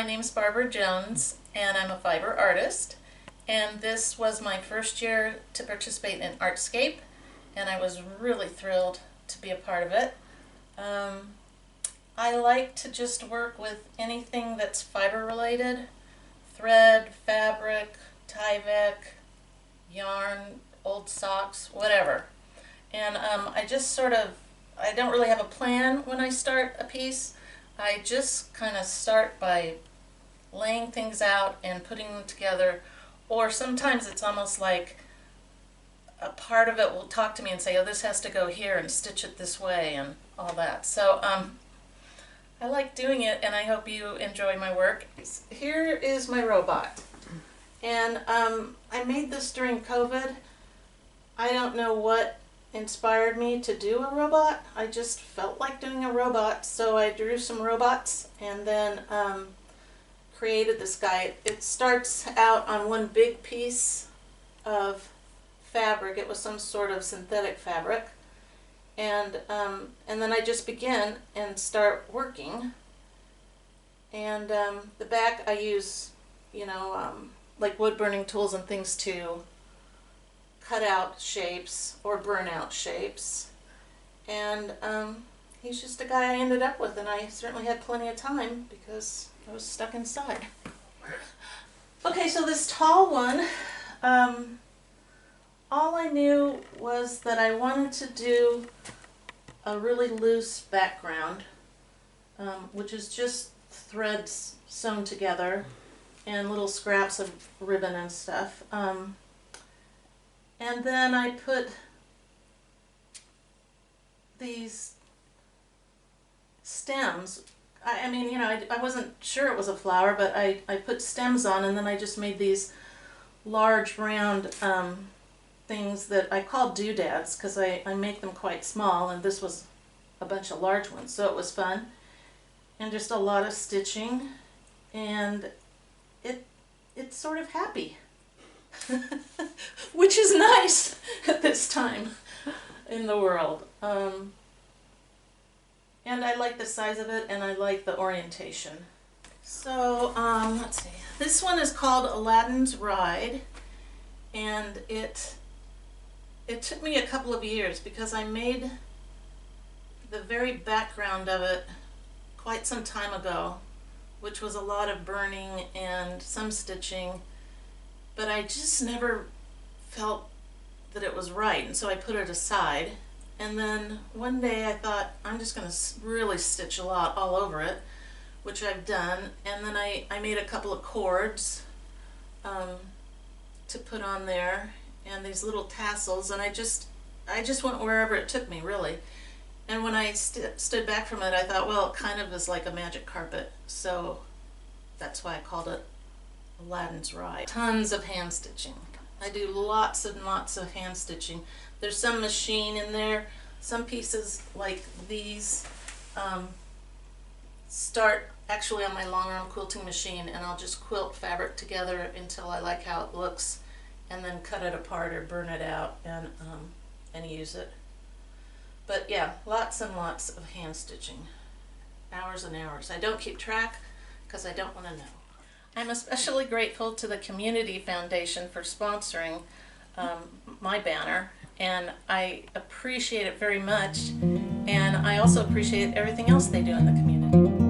name's Barbara Jones, and I'm a fiber artist. And this was my first year to participate in Artscape, and I was really thrilled to be a part of it. I like to just work with anything that's fiber related: thread, fabric, Tyvek, yarn, old socks, whatever. And I don't really have a plan when I start a piece. I just kind of start by laying things out and putting them together, or sometimes it's almost like a part of it will talk to me and say, oh, this has to go here, and stitch it this way and all that. So I like doing it, and I hope you enjoy my work. Here is my robot, and I made this during COVID. I don't know what inspired me to do a robot. I just felt like doing a robot, so I drew some robots and then created this guy. It starts out on one big piece of fabric. It was some sort of synthetic fabric, and then I just begin and start working. And the back I use, like wood burning tools and things to cut out shapes or burn out shapes. And he's just a guy I ended up with, and I certainly had plenty of time because I was stuck inside. Okay, so this tall one, all I knew was that I wanted to do a really loose background, which is just threads sewn together and little scraps of ribbon and stuff. And then I put these stems. I wasn't sure it was a flower, but I put stems on, and then I just made these large round things that I call doodads because I make them quite small, and this was a bunch of large ones, so it was fun. And just a lot of stitching, and it's sort of happy. Which is nice at this time in the world. And I like the size of it, and I like the orientation. So let's see. This one is called Aladdin's Ride, and it took me a couple of years because I made the very background of it quite some time ago, which was a lot of burning and some stitching. But I just never felt that it was right, and so I put it aside. And then one day I thought, I'm just going to really stitch a lot all over it, which I've done. And then I made a couple of cords to put on there, and these little tassels, and I just went wherever it took me, really. And when I stood back from it, I thought, well, it kind of is like a magic carpet, so that's why I called it Aladdin's Ride. Tons of hand stitching. I do lots and lots of hand stitching. There's some machine in there. Some pieces like these start actually on my long arm quilting machine, and I'll just quilt fabric together until I like how it looks, and then cut it apart or burn it out and use it. But yeah, lots and lots of hand stitching. Hours and hours. I don't keep track because I don't want to know. I'm especially grateful to the Community Foundation for sponsoring my banner, and I appreciate it very much, and I also appreciate everything else they do in the community.